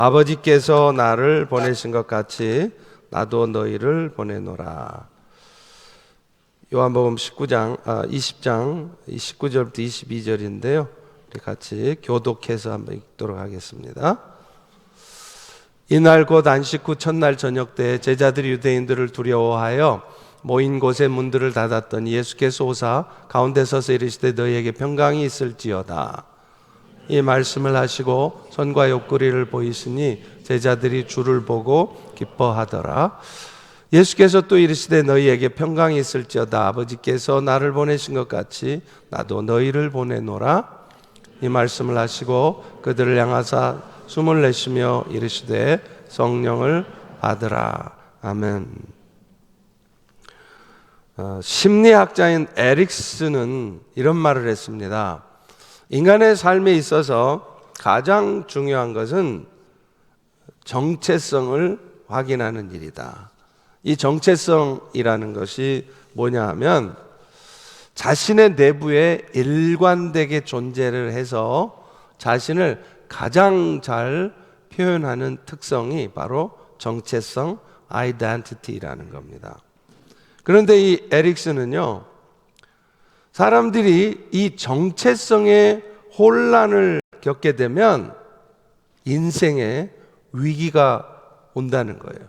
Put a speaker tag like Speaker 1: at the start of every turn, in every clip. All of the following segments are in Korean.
Speaker 1: 아버지께서 나를 보내신 것 같이 나도 너희를 보내노라. 요한복음 20장 19절부터 22절인데요. 우리 같이 교독해서 한번 읽도록 하겠습니다. 이날 곧 안식 후 첫날 저녁 때 제자들이 유대인들을 두려워하여 모인 곳에 문들을 닫았더니 예수께서 오사 가운데 서서 이르시되 너희에게 평강이 있을지어다. 이 말씀을 하시고 손과 옆구리를 보이시니 제자들이 주를 보고 기뻐하더라. 예수께서 또 이르시되 너희에게 평강이 있을지어다. 아버지께서 나를 보내신 것 같이 나도 너희를 보내노라. 이 말씀을 하시고 그들을 향하사 숨을 내쉬며 이르시되 성령을 받으라. 아멘. 심리학자인 에릭슨은 이런 말을 했습니다. 인간의 삶에 있어서 가장 중요한 것은 정체성을 확인하는 일이다. 이 정체성이라는 것이 뭐냐 하면 자신의 내부에 일관되게 존재를 해서 자신을 가장 잘 표현하는 특성이 바로 정체성, 아이덴티티라는 겁니다. 그런데 이 에릭슨은요, 사람들이 이 정체성의 혼란을 겪게 되면 인생에 위기가 온다는 거예요.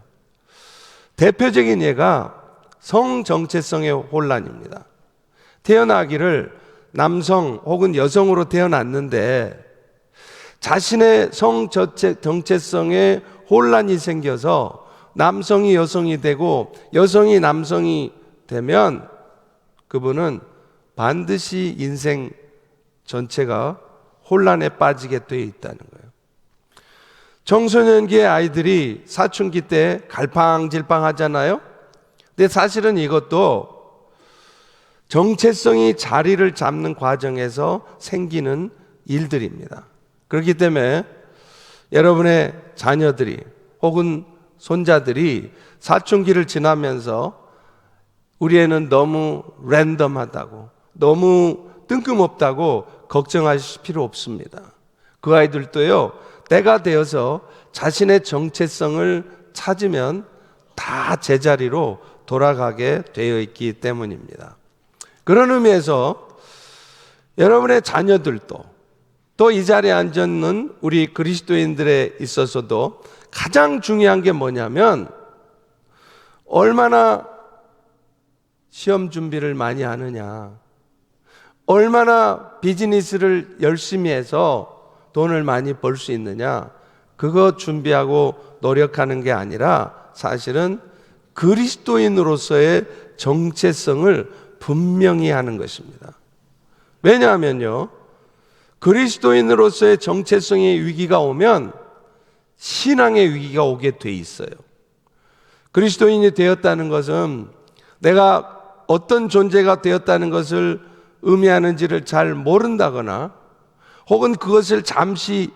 Speaker 1: 대표적인 예가 성정체성의 혼란입니다. 태어나기를 남성 혹은 여성으로 태어났는데 자신의 성정체성에 혼란이 생겨서 남성이 여성이 되고 여성이 남성이 되면 그분은 반드시 인생 전체가 혼란에 빠지게 되어 있다는 거예요. 청소년기의 아이들이 사춘기 때 갈팡질팡 하잖아요. 근데 사실은 이것도 정체성이 자리를 잡는 과정에서 생기는 일들입니다. 그렇기 때문에 여러분의 자녀들이 혹은 손자들이 사춘기를 지나면서 우리 애는 너무 랜덤하다고, 너무 뜬금없다고 걱정하실 필요 없습니다. 그 아이들도요, 때가 되어서 자신의 정체성을 찾으면 다 제자리로 돌아가게 되어 있기 때문입니다. 그런 의미에서 여러분의 자녀들도 또 이 자리에 앉아있는 우리 그리스도인들에 있어서도 가장 중요한 게 뭐냐면 얼마나 시험 준비를 많이 하느냐, 얼마나 비즈니스를 열심히 해서 돈을 많이 벌 수 있느냐, 그거 준비하고 노력하는 게 아니라 사실은 그리스도인으로서의 정체성을 분명히 하는 것입니다. 왜냐하면요, 그리스도인으로서의 정체성의 위기가 오면 신앙의 위기가 오게 돼 있어요. 그리스도인이 되었다는 것은 내가 어떤 존재가 되었다는 것을 의미하는지를 잘 모른다거나 혹은 그것을 잠시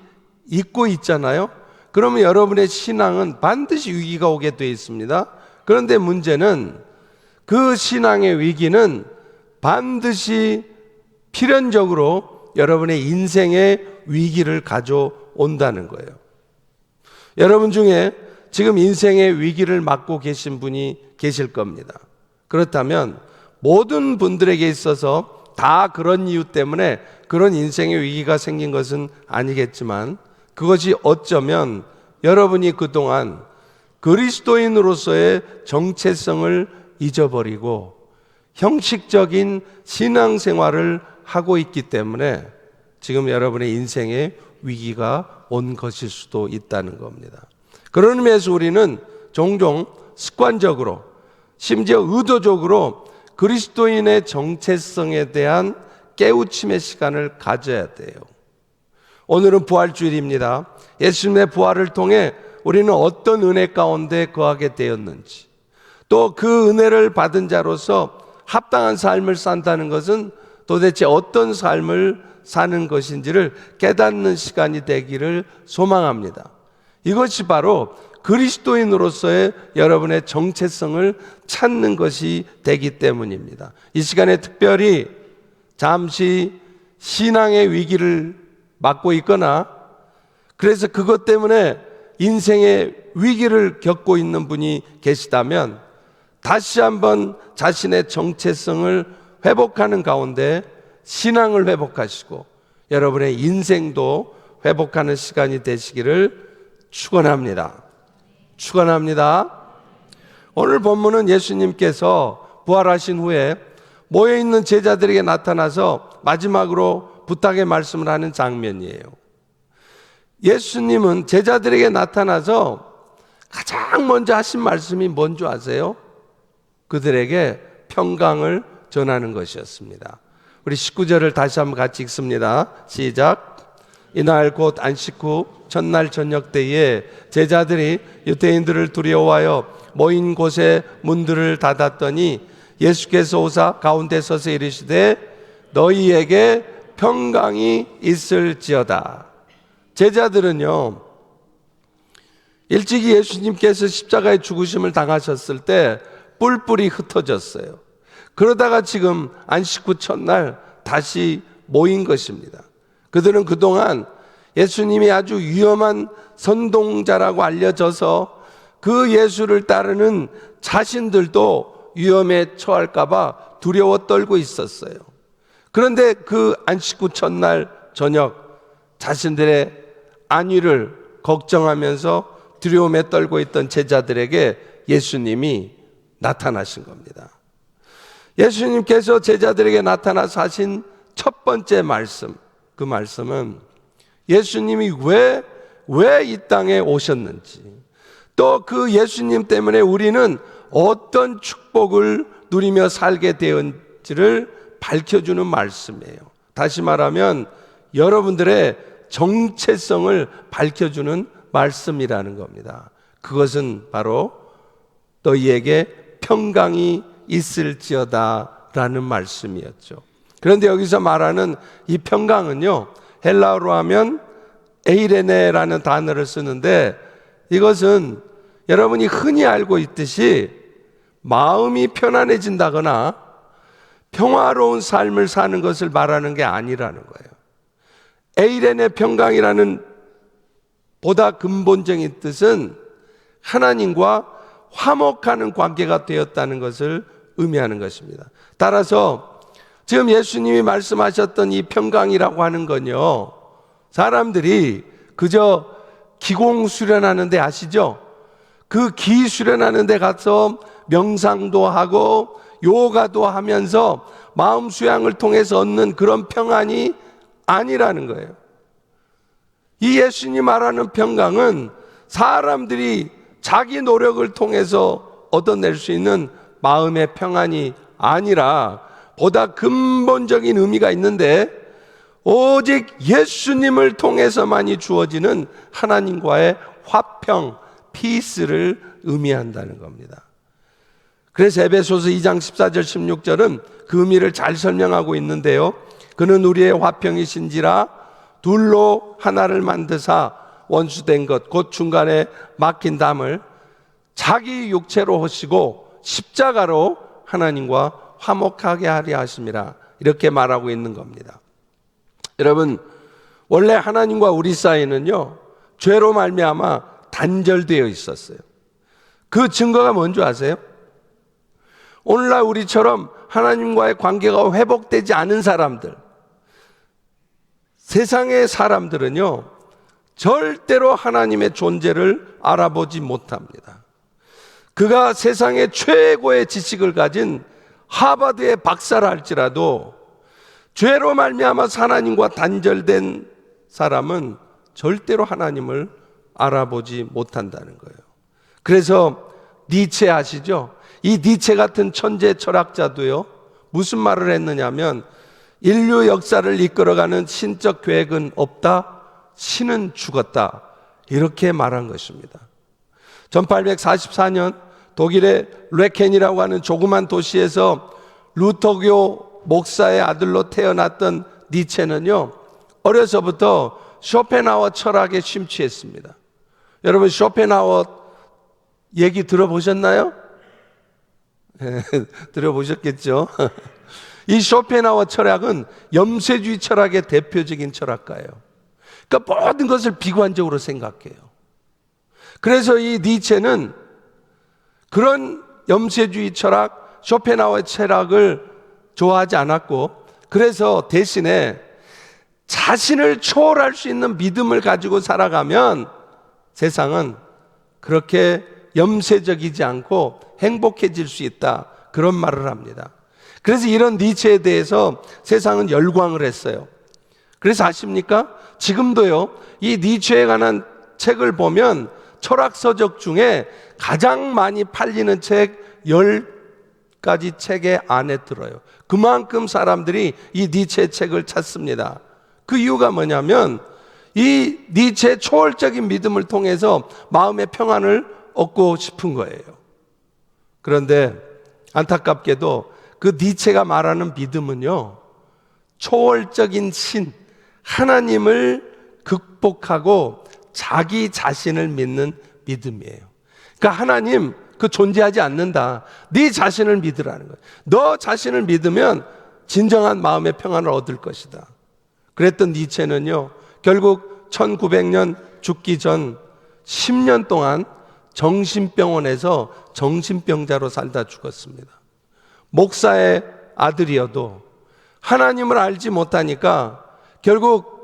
Speaker 1: 잊고 있잖아요. 그러면 여러분의 신앙은 반드시 위기가 오게 돼 있습니다. 그런데 문제는 그 신앙의 위기는 반드시 필연적으로 여러분의 인생의 위기를 가져온다는 거예요. 여러분 중에 지금 인생의 위기를 맞고 계신 분이 계실 겁니다. 그렇다면 모든 분들에게 있어서 다 그런 이유 때문에 그런 인생의 위기가 생긴 것은 아니겠지만 그것이 어쩌면 여러분이 그동안 그리스도인으로서의 정체성을 잊어버리고 형식적인 신앙생활을 하고 있기 때문에 지금 여러분의 인생에 위기가 온 것일 수도 있다는 겁니다. 그런 의미에서 우리는 종종 습관적으로 심지어 의도적으로 그리스도인의 정체성에 대한 깨우침의 시간을 가져야 돼요. 오늘은 부활주일입니다. 예수님의 부활을 통해 우리는 어떤 은혜 가운데 거하게 되었는지, 또 그 은혜를 받은 자로서 합당한 삶을 산다는 것은 도대체 어떤 삶을 사는 것인지를 깨닫는 시간이 되기를 소망합니다. 이것이 바로 그리스도인으로서의 여러분의 정체성을 찾는 것이 되기 때문입니다. 이 시간에 특별히 잠시 신앙의 위기를 맞고 있거나 그래서 그것 때문에 인생의 위기를 겪고 있는 분이 계시다면 다시 한번 자신의 정체성을 회복하는 가운데 신앙을 회복하시고 여러분의 인생도 회복하는 시간이 되시기를 축원합니다. 축원합니다. 오늘 본문은 예수님께서 부활하신 후에 모여있는 제자들에게 나타나서 마지막으로 부탁의 말씀을 하는 장면이에요. 예수님은 제자들에게 나타나서 가장 먼저 하신 말씀이 뭔지 아세요? 그들에게 평강을 전하는 것이었습니다. 우리 19절을 다시 한번 같이 읽습니다. 시작. 이날 곧 안식 후 첫날 저녁 때에 제자들이 유대인들을 두려워하여 모인 곳에 문들을 닫았더니 예수께서 오사 가운데 서서 이르시되 너희에게 평강이 있을지어다. 제자들은요, 일찍이 예수님께서 십자가의 죽으심을 당하셨을 때 뿔뿔이 흩어졌어요. 그러다가 지금 안식 후 첫날 다시 모인 것입니다. 그들은 그동안 예수님이 아주 위험한 선동자라고 알려져서 그 예수를 따르는 자신들도 위험에 처할까봐 두려워 떨고 있었어요. 그런데 그 안식 후 첫날 저녁 자신들의 안위를 걱정하면서 두려움에 떨고 있던 제자들에게 예수님이 나타나신 겁니다. 예수님께서 제자들에게 나타나서 하신 첫 번째 말씀, 그 말씀은 예수님이 왜 이 땅에 오셨는지, 또 그 예수님 때문에 우리는 어떤 축복을 누리며 살게 되었는지를 밝혀주는 말씀이에요. 다시 말하면 여러분들의 정체성을 밝혀주는 말씀이라는 겁니다. 그것은 바로 너희에게 평강이 있을지어다 라는 말씀이었죠. 그런데 여기서 말하는 이 평강은요, 헬라어로 하면 에이레네라는 단어를 쓰는데 이것은 여러분이 흔히 알고 있듯이 마음이 편안해진다거나 평화로운 삶을 사는 것을 말하는 게 아니라는 거예요. 에이레네 평강이라는 보다 근본적인 뜻은 하나님과 화목하는 관계가 되었다는 것을 의미하는 것입니다. 따라서 지금 예수님이 말씀하셨던 이 평강이라고 하는 건요, 사람들이 그저 기공 수련하는데 아시죠? 그 기 수련하는 데 가서 명상도 하고 요가도 하면서 마음 수양을 통해서 얻는 그런 평안이 아니라는 거예요. 이 예수님 말하는 평강은 사람들이 자기 노력을 통해서 얻어낼 수 있는 마음의 평안이 아니라 보다 근본적인 의미가 있는데 오직 예수님을 통해서만이 주어지는 하나님과의 화평, 피스를 의미한다는 겁니다. 그래서 에베소서 2장 14절 16절은 그 의미를 잘 설명하고 있는데요, 그는 우리의 화평이신지라 둘로 하나를 만드사 원수된 것 곧 중간에 막힌 담을 자기 육체로 하시고 십자가로 하나님과 화목하게 하려 하심이라, 이렇게 말하고 있는 겁니다. 여러분, 원래 하나님과 우리 사이는요, 죄로 말미암아 단절되어 있었어요. 그 증거가 뭔지 아세요? 오늘날 우리처럼 하나님과의 관계가 회복되지 않은 사람들, 세상의 사람들은요, 절대로 하나님의 존재를 알아보지 못합니다. 그가 세상의 최고의 지식을 가진 하버드의 박사라 할지라도 죄로 말미암아 하나님과 단절된 사람은 절대로 하나님을 알아보지 못한다는 거예요. 그래서 니체 아시죠? 이 니체 같은 천재 철학자도요, 무슨 말을 했느냐면 인류 역사를 이끌어가는 신적 계획은 없다, 신은 죽었다, 이렇게 말한 것입니다. 1844년 독일의 레켄이라고 하는 조그만 도시에서 루터교 목사의 아들로 태어났던 니체는요, 어려서부터 쇼펜하우어 철학에 심취했습니다. 여러분, 쇼펜하우어 얘기 들어보셨나요? 들어보셨겠죠? 이 쇼펜하우어 철학은 염세주의 철학의 대표적인 철학가예요. 그러니까 모든 것을 비관적으로 생각해요. 그래서 이 니체는 그런 염세주의 철학, 쇼펜하우어의 철학을 좋아하지 않았고, 그래서 대신에 자신을 초월할 수 있는 믿음을 가지고 살아가면 세상은 그렇게 염세적이지 않고 행복해질 수 있다, 그런 말을 합니다. 그래서 이런 니체에 대해서 세상은 열광을 했어요. 그래서 아십니까? 지금도요, 이 니체에 관한 책을 보면 철학서적 중에 가장 많이 팔리는 책 10가지 책의 안에 들어요. 그만큼 사람들이 이 니체 책을 찾습니다. 그 이유가 뭐냐면 이 니체의 초월적인 믿음을 통해서 마음의 평안을 얻고 싶은 거예요. 그런데 안타깝게도 그 니체가 말하는 믿음은요, 초월적인 신, 하나님을 극복하고 자기 자신을 믿는 믿음이에요. 그러니까 하나님 그 존재하지 않는다. 네 자신을 믿으라는 거예요. 너 자신을 믿으면 진정한 마음의 평안을 얻을 것이다. 그랬던 니체는요, 결국 1900년 죽기 전 10년 동안 정신병원에서 정신병자로 살다 죽었습니다. 목사의 아들이어도 하나님을 알지 못하니까 결국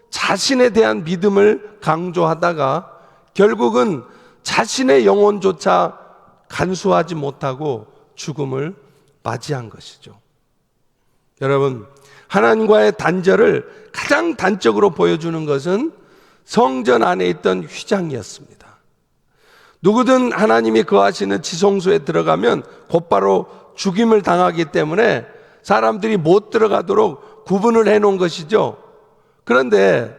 Speaker 1: 자신에 대한 믿음을 강조하다가 결국은 자신의 영혼조차 간수하지 못하고 죽음을 맞이한 것이죠. 여러분, 하나님과의 단절을 가장 단적으로 보여주는 것은 성전 안에 있던 휘장이었습니다. 누구든 하나님이 거하시는 지성소에 들어가면 곧바로 죽임을 당하기 때문에 사람들이 못 들어가도록 구분을 해놓은 것이죠. 그런데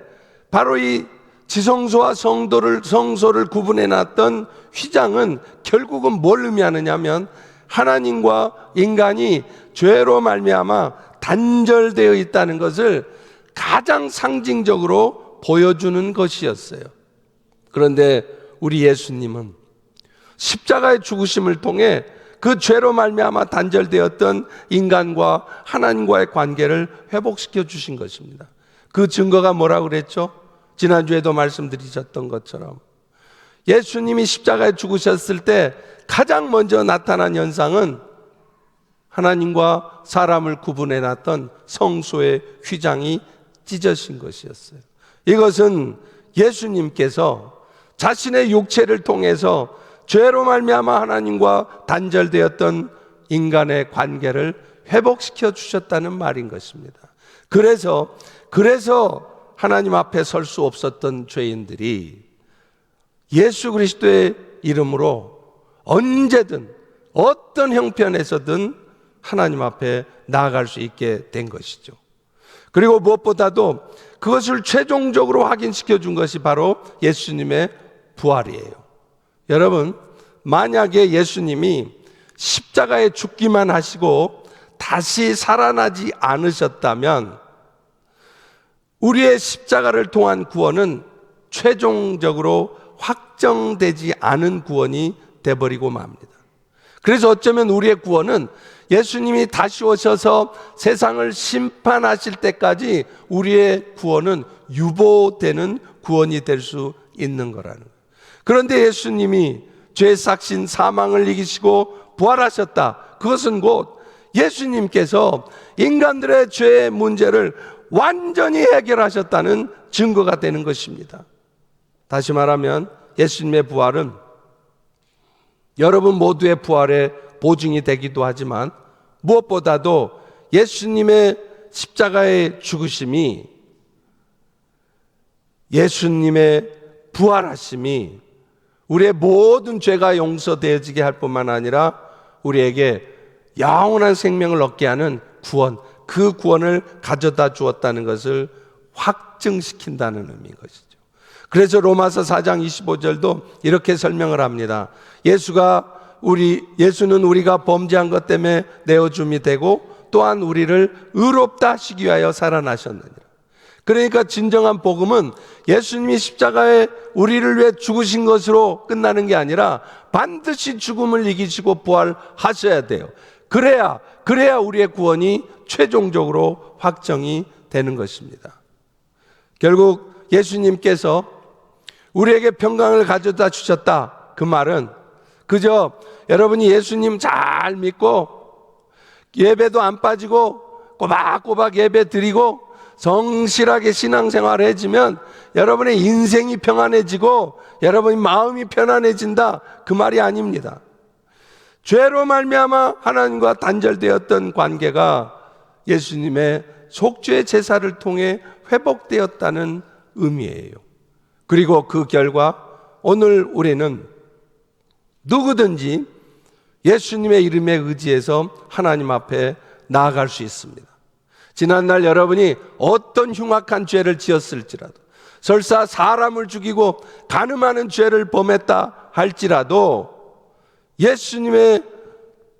Speaker 1: 바로 이 지성소와 성소를 구분해놨던 휘장은 결국은 뭘 의미하느냐면 하나님과 인간이 죄로 말미암아 단절되어 있다는 것을 가장 상징적으로 보여주는 것이었어요. 그런데 우리 예수님은 십자가의 죽으심을 통해 그 죄로 말미암아 단절되었던 인간과 하나님과의 관계를 회복시켜 주신 것입니다. 그 증거가 뭐라고 그랬죠? 지난주에도 말씀드리셨던 것처럼 예수님이 십자가에 죽으셨을 때 가장 먼저 나타난 현상은 하나님과 사람을 구분해 놨던 성소의 휘장이 찢어진 것이었어요. 이것은 예수님께서 자신의 육체를 통해서 죄로 말미암아 하나님과 단절되었던 인간의 관계를 회복시켜 주셨다는 말인 것입니다. 그래서 하나님 앞에 설 수 없었던 죄인들이 예수 그리스도의 이름으로 언제든 어떤 형편에서든 하나님 앞에 나아갈 수 있게 된 것이죠. 그리고 무엇보다도 그것을 최종적으로 확인시켜 준 것이 바로 예수님의 부활이에요. 여러분, 만약에 예수님이 십자가에 죽기만 하시고 다시 살아나지 않으셨다면 우리의 십자가를 통한 구원은 최종적으로 확정되지 않은 구원이 돼버리고 맙니다. 그래서 어쩌면 우리의 구원은 예수님이 다시 오셔서 세상을 심판하실 때까지 우리의 구원은 유보되는 구원이 될 수 있는 거라는 거예요. 그런데 예수님이 죄의 삭신 사망을 이기시고 부활하셨다. 그것은 곧 예수님께서 인간들의 죄의 문제를 완전히 해결하셨다는 증거가 되는 것입니다. 다시 말하면 예수님의 부활은 여러분 모두의 부활의 보증이 되기도 하지만 무엇보다도 예수님의 십자가의 죽으심이, 예수님의 부활하심이 우리의 모든 죄가 용서되어지게 할 뿐만 아니라 우리에게 영원한 생명을 얻게 하는 구원, 그 구원을 가져다 주었다는 것을 확증시킨다는 의미인 것이죠. 그래서 로마서 4장 25절도 이렇게 설명을 합니다. 예수는 우리가 범죄한 것 때문에 내어줌이 되고 또한 우리를 의롭다 하시기 위하여 살아나셨느니라. 그러니까 진정한 복음은 예수님이 십자가에 우리를 위해 죽으신 것으로 끝나는 게 아니라 반드시 죽음을 이기시고 부활하셔야 돼요. 그래야 우리의 구원이 최종적으로 확정이 되는 것입니다. 결국 예수님께서 우리에게 평강을 가져다 주셨다. 그 말은 그저 여러분이 예수님 잘 믿고 예배도 안 빠지고 꼬박꼬박 예배 드리고 성실하게 신앙생활을 해지면 여러분의 인생이 평안해지고 여러분의 마음이 편안해진다, 그 말이 아닙니다. 죄로 말미암아 하나님과 단절되었던 관계가 예수님의 속죄 제사를 통해 회복되었다는 의미예요. 그리고 그 결과 오늘 우리는 누구든지 예수님의 이름에 의지해서 하나님 앞에 나아갈 수 있습니다. 지난날 여러분이 어떤 흉악한 죄를 지었을지라도, 설사 사람을 죽이고 간음하는 죄를 범했다 할지라도 예수님의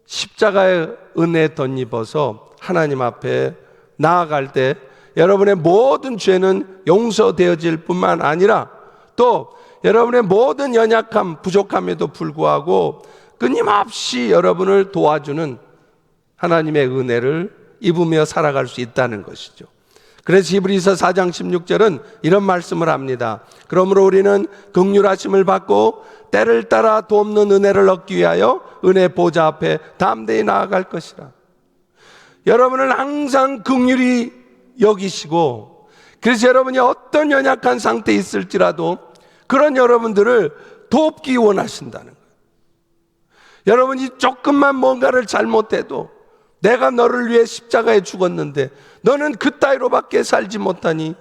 Speaker 1: 십자가의 은혜에 덧입어서 하나님 앞에 나아갈 때 여러분의 모든 죄는 용서되어질 뿐만 아니라 또 여러분의 모든 연약함, 부족함에도 불구하고 끊임없이 여러분을 도와주는 하나님의 은혜를 입으며 살아갈 수 있다는 것이죠. 그래서 히브리서 4장 16절은 이런 말씀을 합니다. 그러므로 우리는 긍휼하심을 받고 때를 따라 돕는 은혜를 얻기 위하여 은혜 보좌 앞에 담대히 나아갈 것이라. 여러분을 항상 긍휼히 여기시고, 그래서 여러분이 어떤 연약한 상태에 있을지라도 그런 여러분들을 돕기 원하신다는 거예요. 여러분이 조금만 뭔가를 잘못해도 내가 너를 위해 십자가에 죽었는데 너는 그 따위로밖에 살지 못하니,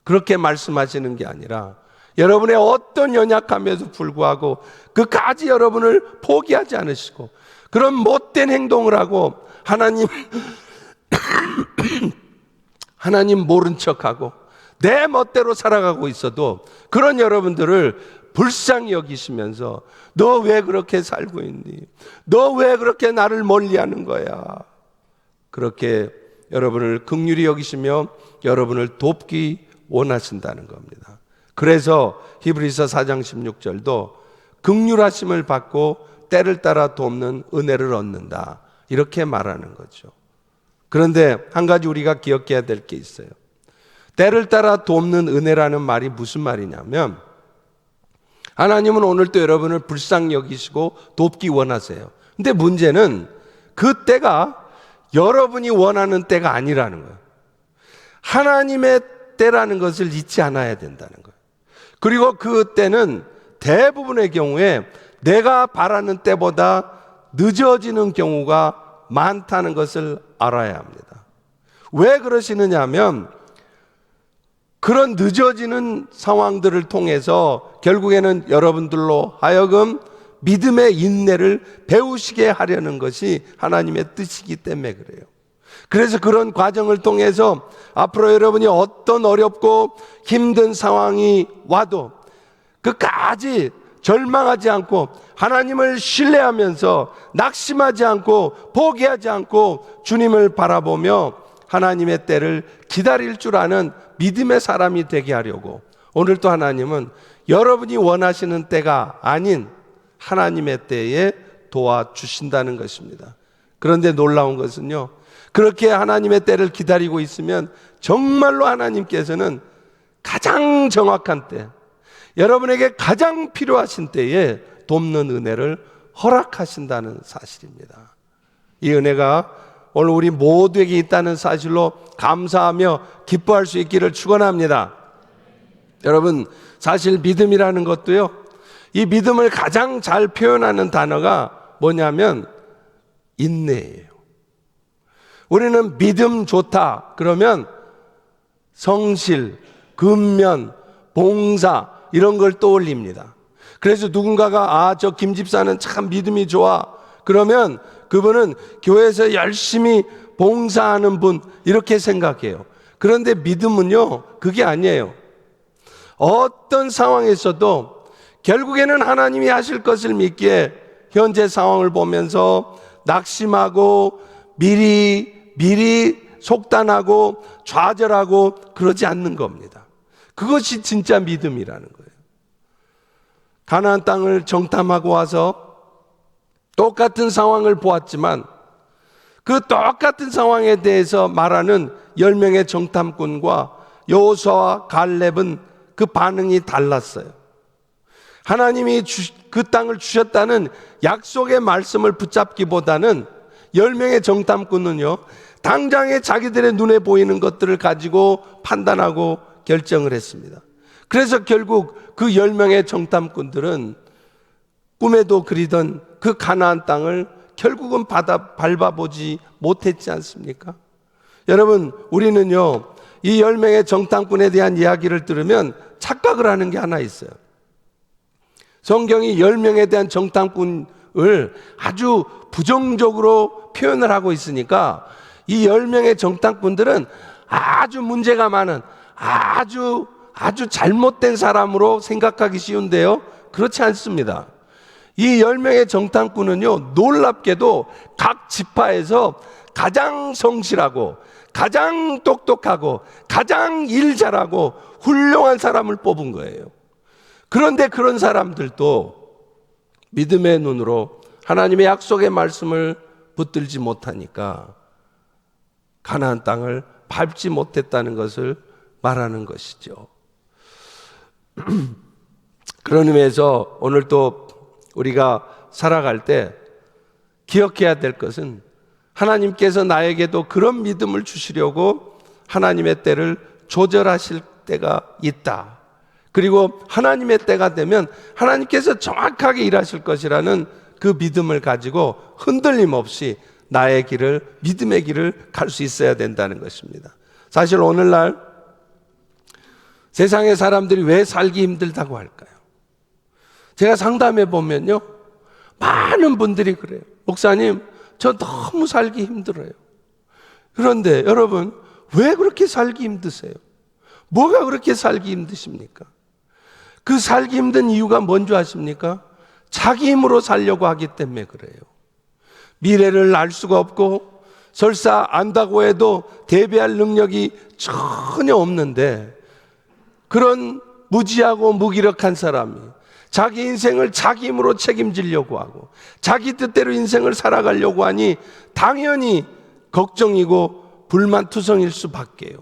Speaker 1: 그렇게 말씀하시는 게 아니라 여러분의 어떤 연약함에도 불구하고 그까지 여러분을 포기하지 않으시고 그런 못된 행동을 하고 하나님 모른 척하고 내 멋대로 살아가고 있어도 그런 여러분들을 불쌍히 여기시면서 너 왜 그렇게 살고 있니? 너 왜 그렇게 나를 멀리하는 거야? 그렇게 여러분을 긍휼히 여기시며 여러분을 돕기 원하신다는 겁니다. 그래서 히브리서 4장 16절도 긍휼하심을 받고 때를 따라 돕는 은혜를 얻는다, 이렇게 말하는 거죠. 그런데 한 가지 우리가 기억해야 될 게 있어요. 때를 따라 돕는 은혜라는 말이 무슨 말이냐면, 하나님은 오늘도 여러분을 불쌍히 여기시고 돕기 원하세요. 근데 문제는 그 때가 여러분이 원하는 때가 아니라는 거예요. 하나님의 때라는 것을 잊지 않아야 된다는 거예요. 그리고 그 때는 대부분의 경우에 내가 바라는 때보다 늦어지는 경우가 많다는 것을 알아야 합니다. 왜 그러시느냐 하면 그런 늦어지는 상황들을 통해서 결국에는 여러분들로 하여금 믿음의 인내를 배우시게 하려는 것이 하나님의 뜻이기 때문에 그래요. 그래서 그런 과정을 통해서 앞으로 여러분이 어떤 어렵고 힘든 상황이 와도 끝까지 절망하지 않고 하나님을 신뢰하면서 낙심하지 않고 포기하지 않고 주님을 바라보며 하나님의 때를 기다릴 줄 아는 믿음의 사람이 되게 하려고 오늘도 하나님은 여러분이 원하시는 때가 아닌 하나님의 때에 도와주신다는 것입니다. 그런데 놀라운 것은요, 그렇게 하나님의 때를 기다리고 있으면 정말로 하나님께서는 가장 정확한 때, 여러분에게 가장 필요하신 때에 돕는 은혜를 허락하신다는 사실입니다. 이 은혜가 오늘 우리 모두에게 있다는 사실로 감사하며 기뻐할 수 있기를 축원합니다. 여러분, 사실 믿음이라는 것도요, 이 믿음을 가장 잘 표현하는 단어가 뭐냐면 인내예요. 우리는 믿음 좋다 그러면 성실, 근면, 봉사 이런 걸 떠올립니다. 그래서 누군가가 저 김 집사는 참 믿음이 좋아 그러면 그분은 교회에서 열심히 봉사하는 분 이렇게 생각해요. 그런데 믿음은요, 그게 아니에요. 어떤 상황에서도 결국에는 하나님이 하실 것을 믿기에 현재 상황을 보면서 낙심하고 미리 속단하고 좌절하고 그러지 않는 겁니다. 그것이 진짜 믿음이라는 거예요. 가나안 땅을 정탐하고 와서 똑같은 상황을 보았지만 그 똑같은 상황에 대해서 말하는 10명의 정탐꾼과 여호수아와 갈렙은 그 반응이 달랐어요. 하나님이 그 땅을 주셨다는 약속의 말씀을 붙잡기보다는 10명의 정탐꾼은요, 당장에 자기들의 눈에 보이는 것들을 가지고 판단하고 결정을 했습니다. 그래서 결국 그 10명의 정탐꾼들은 꿈에도 그리던 그 가나안 땅을 결국은 밟아보지 못했지 않습니까? 여러분, 우리는요, 이 10명의 정탐꾼에 대한 이야기를 들으면 착각을 하는 게 하나 있어요. 성경이 10명에 대한 정탐꾼을 아주 부정적으로 표현을 하고 있으니까 이 10명의 정탐꾼들은 아주 문제가 많은 아주 잘못된 사람으로 생각하기 쉬운데요, 그렇지 않습니다. 이 10명의 정탐꾼은요, 놀랍게도 각 지파에서 가장 성실하고 가장 똑똑하고 가장 일 잘하고 훌륭한 사람을 뽑은 거예요. 그런데 그런 사람들도 믿음의 눈으로 하나님의 약속의 말씀을 붙들지 못하니까 가나안 땅을 밟지 못했다는 것을 말하는 것이죠. 그런 의미에서 오늘 또 우리가 살아갈 때 기억해야 될 것은 하나님께서 나에게도 그런 믿음을 주시려고 하나님의 때를 조절하실 때가 있다. 그리고 하나님의 때가 되면 하나님께서 정확하게 일하실 것이라는 그 믿음을 가지고 흔들림 없이 나의 길을, 믿음의 길을 갈 수 있어야 된다는 것입니다. 사실 오늘날 세상의 사람들이 왜 살기 힘들다고 할까요? 제가 상담해 보면요, 많은 분들이 그래요. 목사님, 저 너무 살기 힘들어요. 그런데 여러분, 왜 그렇게 살기 힘드세요? 뭐가 그렇게 살기 힘드십니까? 그 살기 힘든 이유가 뭔지 아십니까? 자기 힘으로 살려고 하기 때문에 그래요. 미래를 알 수가 없고 설사 안다고 해도 대비할 능력이 전혀 없는데, 그런 무지하고 무기력한 사람이 자기 인생을 자기 힘으로 책임지려고 하고 자기 뜻대로 인생을 살아가려고 하니 당연히 걱정이고 불만투성일 수밖에요.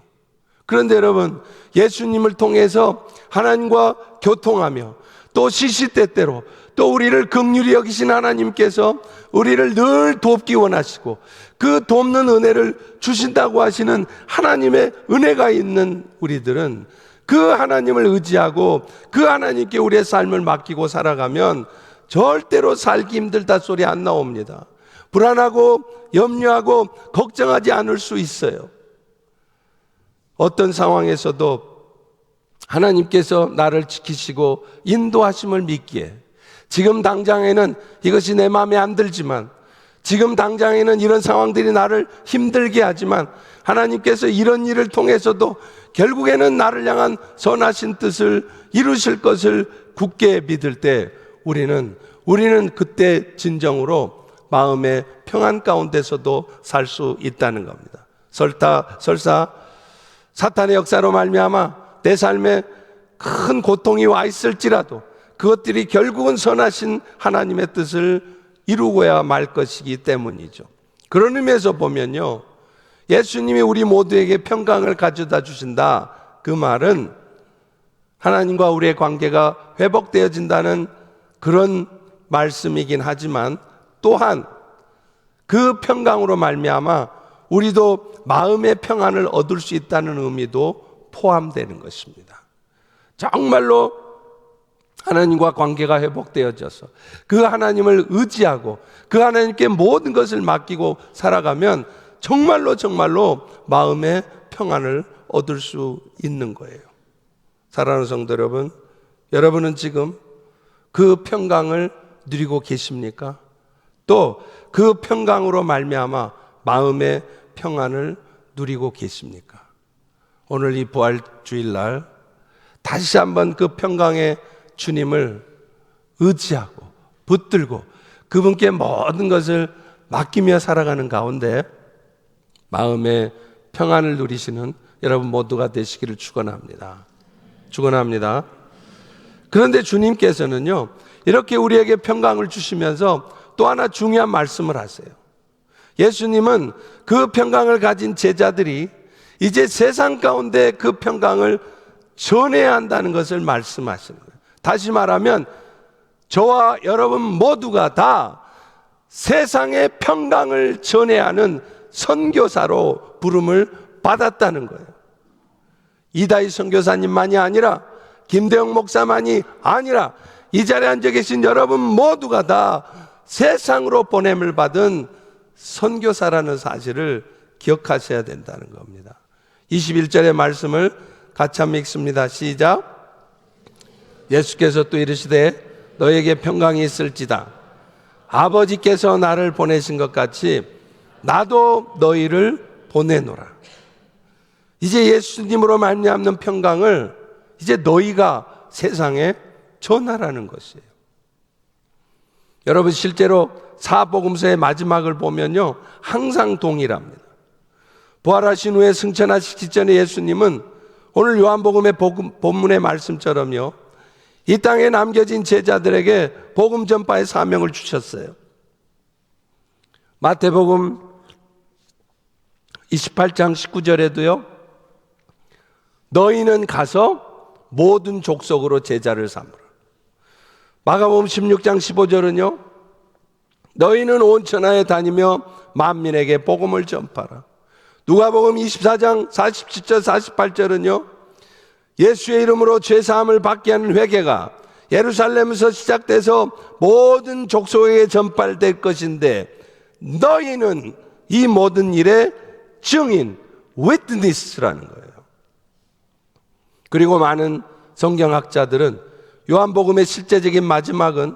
Speaker 1: 그런데 여러분, 예수님을 통해서 하나님과 교통하며 또 시시때때로 또 우리를 긍휼히 여기신 하나님께서 우리를 늘 돕기 원하시고 그 돕는 은혜를 주신다고 하시는 하나님의 은혜가 있는 우리들은 그 하나님을 의지하고 그 하나님께 우리의 삶을 맡기고 살아가면 절대로 살기 힘들다 소리 안 나옵니다. 불안하고 염려하고 걱정하지 않을 수 있어요. 어떤 상황에서도 하나님께서 나를 지키시고 인도하심을 믿기에, 지금 당장에는 이것이 내 마음에 안 들지만, 지금 당장에는 이런 상황들이 나를 힘들게 하지만 하나님께서 이런 일을 통해서도 결국에는 나를 향한 선하신 뜻을 이루실 것을 굳게 믿을 때 우리는 그때 진정으로 마음의 평안 가운데서도 살 수 있다는 겁니다. 설사 사탄의 역사로 말미암아 내 삶에 큰 고통이 와 있을지라도 그것들이 결국은 선하신 하나님의 뜻을 이루고야 말 것이기 때문이죠. 그런 의미에서 보면요, 예수님이 우리 모두에게 평강을 가져다 주신다, 그 말은 하나님과 우리의 관계가 회복되어진다는 그런 말씀이긴 하지만, 또한 그 평강으로 말미암아 우리도 마음의 평안을 얻을 수 있다는 의미도 포함되는 것입니다. 정말로 하나님과 관계가 회복되어져서 그 하나님을 의지하고 그 하나님께 모든 것을 맡기고 살아가면 정말로 마음의 평안을 얻을 수 있는 거예요. 사랑하는 성도 여러분, 여러분은 지금 그 평강을 누리고 계십니까? 또 그 평강으로 말미암아 마음의 평안을 누리고 계십니까? 오늘 이 부활주일날 다시 한번 그 평강의 주님을 의지하고 붙들고 그분께 모든 것을 맡기며 살아가는 가운데 마음의 평안을 누리시는 여러분 모두가 되시기를 축원합니다. 그런데 주님께서는요, 이렇게 우리에게 평강을 주시면서 또 하나 중요한 말씀을 하세요. 예수님은 그 평강을 가진 제자들이 이제 세상 가운데 그 평강을 전해야 한다는 것을 말씀하시는 거예요. 다시 말하면 저와 여러분 모두가 다 세상의 평강을 전해야 하는 선교사로 부름을 받았다는 거예요. 이다희 선교사님만이 아니라 김대영 목사만이 아니라 이 자리에 앉아 계신 여러분 모두가 다 세상으로 보냄을 받은 선교사라는 사실을 기억하셔야 된다는 겁니다. 21절의 말씀을 같이 한번 읽습니다. 시작. 예수께서 또 이르시되 너에게 평강이 있을지다. 아버지께서 나를 보내신 것 같이 나도 너희를 보내노라. 이제 예수님으로 말미암는 평강을 이제 너희가 세상에 전하라는 것이에요. 여러분 실제로 사복음서의 마지막을 보면요 항상 동일합니다. 부활하신 후에 승천하시기 전에 예수님은 오늘 요한복음의 본문의 말씀처럼요 이 땅에 남겨진 제자들에게 복음 전파의 사명을 주셨어요. 마태복음 28장 19절에도요 너희는 가서 모든 족속으로 제자를 삼으라. 마가복음 16장 15절은요 너희는 온 천하에 다니며 만민에게 복음을 전파라. 누가복음 24장 47절 48절은요 예수의 이름으로 죄사함을 받게 하는 회개가 예루살렘에서 시작돼서 모든 족속에게 전파될 것인데 너희는 이 모든 일의 증인, witness라는 거예요. 그리고 많은 성경학자들은 요한복음의 실제적인 마지막은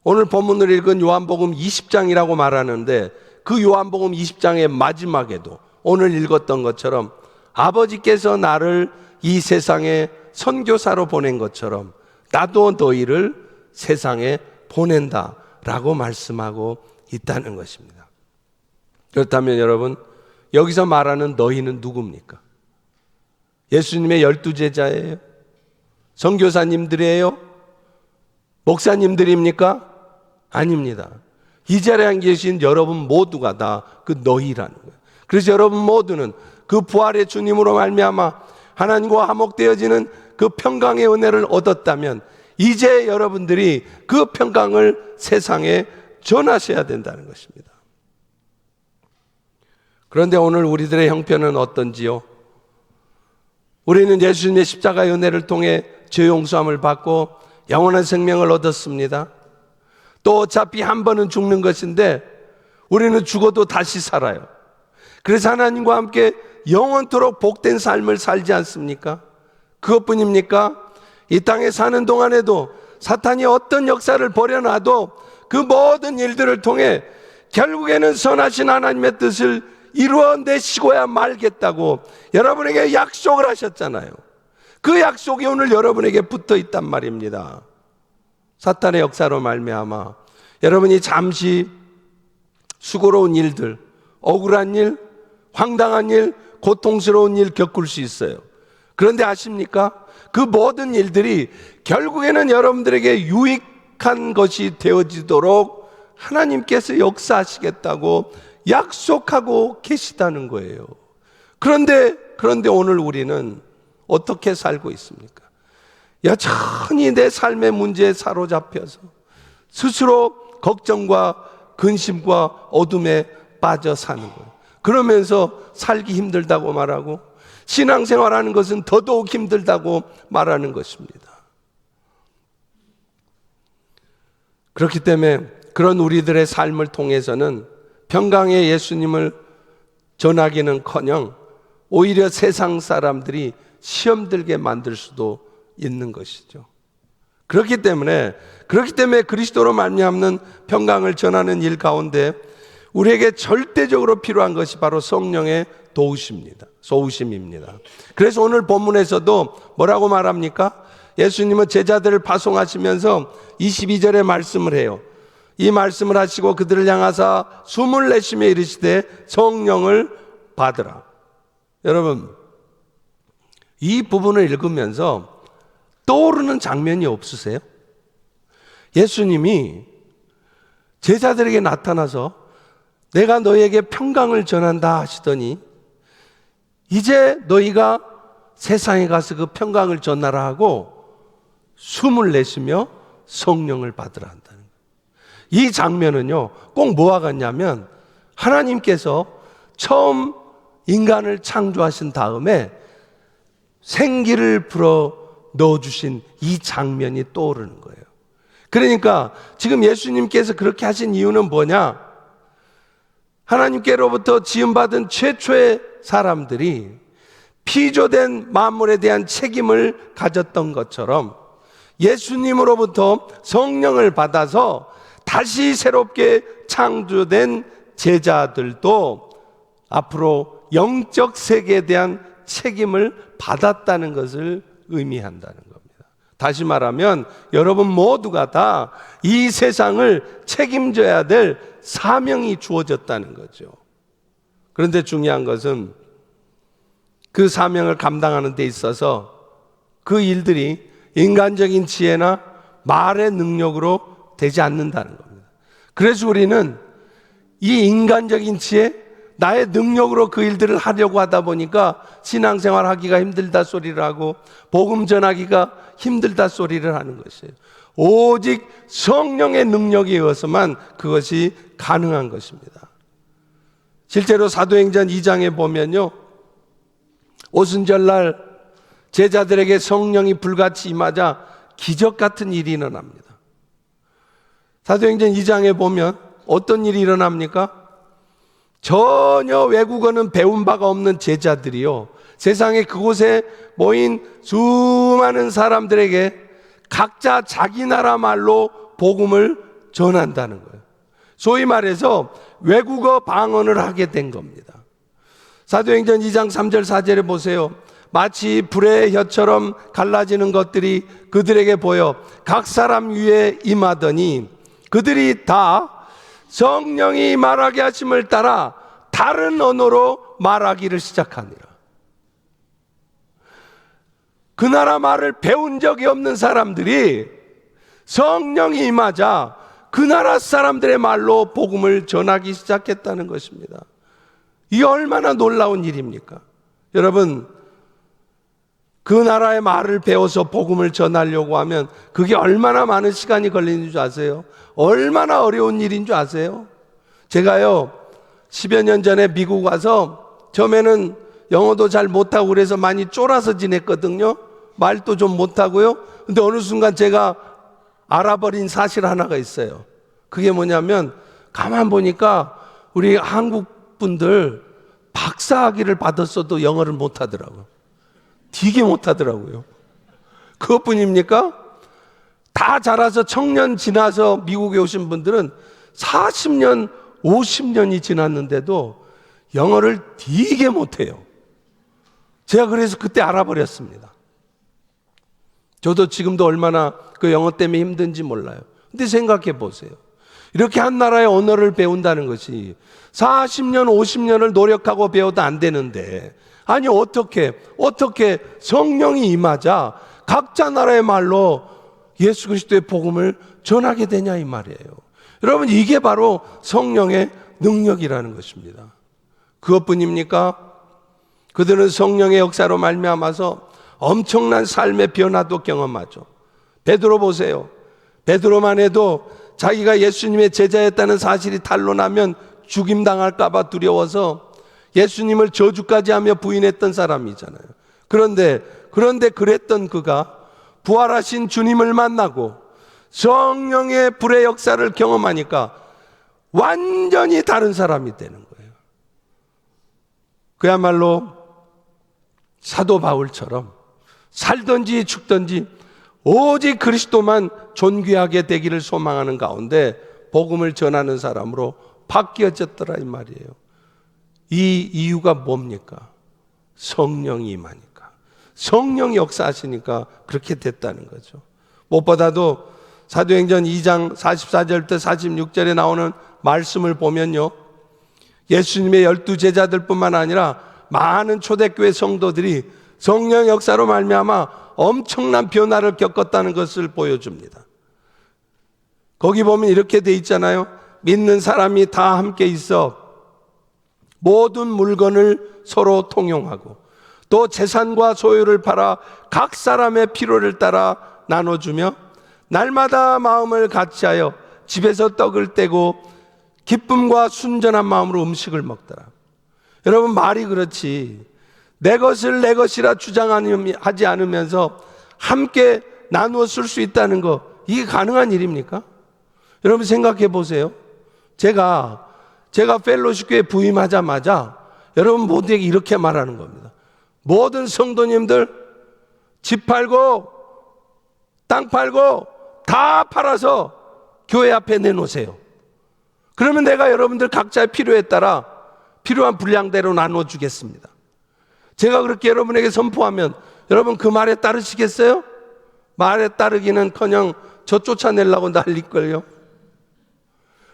Speaker 1: 오늘 본문을 읽은 요한복음 20장이라고 말하는데 그 요한복음 20장의 마지막에도 오늘 읽었던 것처럼 아버지께서 나를 이 세상에 선교사로 보낸 것처럼 나도 너희를 세상에 보낸다라고 말씀하고 있다는 것입니다. 그렇다면 여러분 여기서 말하는 너희는 누굽니까? 예수님의 12제자예요? 선교사님들이에요? 목사님들입니까? 아닙니다. 이 자리에 앉아 계신 여러분 모두가 다 그 너희라는 거예요. 그래서 여러분 모두는 그 부활의 주님으로 말미암아 하나님과 화목되어지는 그 평강의 은혜를 얻었다면 이제 여러분들이 그 평강을 세상에 전하셔야 된다는 것입니다. 그런데 오늘 우리들의 형편은 어떤지요? 우리는 예수님의 십자가의 은혜를 통해 죄 용서함을 받고 영원한 생명을 얻었습니다. 또 어차피 한 번은 죽는 것인데 우리는 죽어도 다시 살아요. 그래서 하나님과 함께 영원토록 복된 삶을 살지 않습니까? 그것뿐입니까? 이 땅에 사는 동안에도 사탄이 어떤 역사를 벌여놔도 그 모든 일들을 통해 결국에는 선하신 하나님의 뜻을 이루어내시고야 말겠다고 여러분에게 약속을 하셨잖아요. 그 약속이 오늘 여러분에게 붙어 있단 말입니다. 사탄의 역사로 말미암아 여러분이 잠시 수고로운 일들, 억울한 일, 황당한 일, 고통스러운 일 겪을 수 있어요. 그런데 아십니까? 그 모든 일들이 결국에는 여러분들에게 유익한 것이 되어지도록 하나님께서 역사하시겠다고 약속하고 계시다는 거예요. 그런데 오늘 우리는 어떻게 살고 있습니까? 여전히 내 삶의 문제에 사로잡혀서 스스로 걱정과 근심과 어둠에 빠져 사는 거예요. 그러면서 살기 힘들다고 말하고 신앙생활하는 것은 더더욱 힘들다고 말하는 것입니다. 그렇기 때문에 그런 우리들의 삶을 통해서는 평강의 예수님을 전하기는커녕 오히려 세상 사람들이 시험 들게 만들 수도 있는 것이죠. 그렇기 때문에 그리스도로 말미암는 평강을 전하는 일 가운데 우리에게 절대적으로 필요한 것이 바로 성령의 도우심입니다. 그래서 오늘 본문에서도 뭐라고 말합니까? 예수님은 제자들을 파송하시면서 22절에 말씀을 해요. 이 말씀을 하시고 그들을 향하사 숨을 내쉬며 이르시되 성령을 받으라. 여러분, 이 부분을 읽으면서 떠오르는 장면이 없으세요? 예수님이 제자들에게 나타나서 내가 너희에게 평강을 전한다 하시더니 이제 너희가 세상에 가서 그 평강을 전하라 하고 숨을 내쉬며 성령을 받으라 한다는 거예요. 이 장면은요, 꼭 뭐와 같냐면 하나님께서 처음 인간을 창조하신 다음에 생기를 불어 넣어주신 이 장면이 떠오르는 거예요. 그러니까 지금 예수님께서 그렇게 하신 이유는 뭐냐? 하나님께로부터 지음받은 최초의 사람들이 피조된 만물에 대한 책임을 가졌던 것처럼 예수님으로부터 성령을 받아서 다시 새롭게 창조된 제자들도 앞으로 영적 세계에 대한 책임을 받았다는 것을 의미한다는 겁니다. 다시 말하면 여러분 모두가 다 이 세상을 책임져야 될 사명이 주어졌다는 거죠. 그런데 중요한 것은 그 사명을 감당하는 데 있어서 그 일들이 인간적인 지혜나 말의 능력으로 되지 않는다는 겁니다. 그래서 우리는 이 인간적인 지혜, 나의 능력으로 그 일들을 하려고 하다 보니까 신앙생활 하기가 힘들다 소리를 하고 복음 전하기가 힘들다 소리를 하는 것이에요. 오직 성령의 능력에 의해서만 그것이 가능한 것입니다. 실제로 사도행전 2장에 보면요, 오순절날 제자들에게 성령이 불같이 임하자 기적 같은 일이 일어납니다. 사도행전 2장에 보면 어떤 일이 일어납니까? 전혀 외국어는 배운 바가 없는 제자들이요, 세상의 그곳에 모인 수많은 사람들에게 각자 자기 나라 말로 복음을 전한다는 거예요. 소위 말해서 외국어 방언을 하게 된 겁니다. 사도행전 2장 3절 4절에 보세요. 마치 불의 혀처럼 갈라지는 것들이 그들에게 보여 각 사람 위에 임하더니 그들이 다 성령이 말하게 하심을 따라 다른 언어로 말하기를 시작하니라. 그 나라 말을 배운 적이 없는 사람들이 성령이 임하자 그 나라 사람들의 말로 복음을 전하기 시작했다는 것입니다. 이게 얼마나 놀라운 일입니까? 여러분, 그 나라의 말을 배워서 복음을 전하려고 하면 그게 얼마나 많은 시간이 걸리는 줄 아세요? 얼마나 어려운 일인 줄 아세요? 제가요 10여 년 전에 미국 와서 처음에는 영어도 잘 못하고 그래서 많이 쫄아서 지냈거든요. 말도 좀 못하고요. 근데 어느 순간 제가 알아버린 사실 하나가 있어요. 그게 뭐냐면 가만 보니까 우리 한국 분들 박사학위를 받았어도 영어를 못하더라고요. 되게 못하더라고요. 그것뿐입니까? 다 자라서 청년 지나서 미국에 오신 분들은 40년, 50년이 지났는데도 영어를 되게 못해요. 제가 그래서 그때 알아버렸습니다. 저도 지금도 얼마나 그 영어 때문에 힘든지 몰라요. 근데 생각해 보세요. 이렇게 한 나라의 언어를 배운다는 것이 40년, 50년을 노력하고 배워도 안 되는데, 아니 어떻게 성령이 임하자 각자 나라의 말로 예수 그리스도의 복음을 전하게 되냐 이 말이에요. 여러분, 이게 바로 성령의 능력이라는 것입니다. 그것뿐입니까? 그들은 성령의 역사로 말미암아서 엄청난 삶의 변화도 경험하죠. 베드로 보세요. 베드로만 해도 자기가 예수님의 제자였다는 사실이 탄로나면 죽임당할까 봐 두려워서 예수님을 저주까지 하며 부인했던 사람이잖아요. 그런데 그랬던 그가 부활하신 주님을 만나고 성령의 불의 역사를 경험하니까 완전히 다른 사람이 되는 거예요. 그야말로 사도 바울처럼 살든지 죽든지 오직 그리스도만 존귀하게 되기를 소망하는 가운데 복음을 전하는 사람으로 바뀌어졌더라 이 말이에요. 이 이유가 뭡니까? 성령이 임하니까, 성령이 역사하시니까 그렇게 됐다는 거죠. 무엇보다도 사도행전 2장 44절부터 46절에 나오는 말씀을 보면요, 예수님의 12제자들 뿐만 아니라 많은 초대교회 성도들이 성령 역사로 말미암아 엄청난 변화를 겪었다는 것을 보여줍니다. 거기 보면 이렇게 돼 있잖아요. 믿는 사람이 다 함께 있어 모든 물건을 서로 통용하고 또 재산과 소유를 팔아 각 사람의 필요를 따라 나눠주며 날마다 마음을 같이하여 집에서 떡을 떼고 기쁨과 순전한 마음으로 음식을 먹더라. 여러분, 말이 그렇지 내 것을 내 것이라 주장하지 않으면서 함께 나누어 쓸 수 있다는 거, 이게 가능한 일입니까? 여러분 생각해 보세요. 제가 펠로십 교회에 부임하자마자 여러분 모두에게 이렇게 말하는 겁니다. 모든 성도님들 집 팔고 땅 팔고 다 팔아서 교회 앞에 내놓으세요. 그러면 내가 여러분들 각자의 필요에 따라 필요한 분량대로 나눠주겠습니다. 제가 그렇게 여러분에게 선포하면 여러분 그 말에 따르시겠어요? 말에 따르기는커녕 저 쫓아내려고 난릴걸요.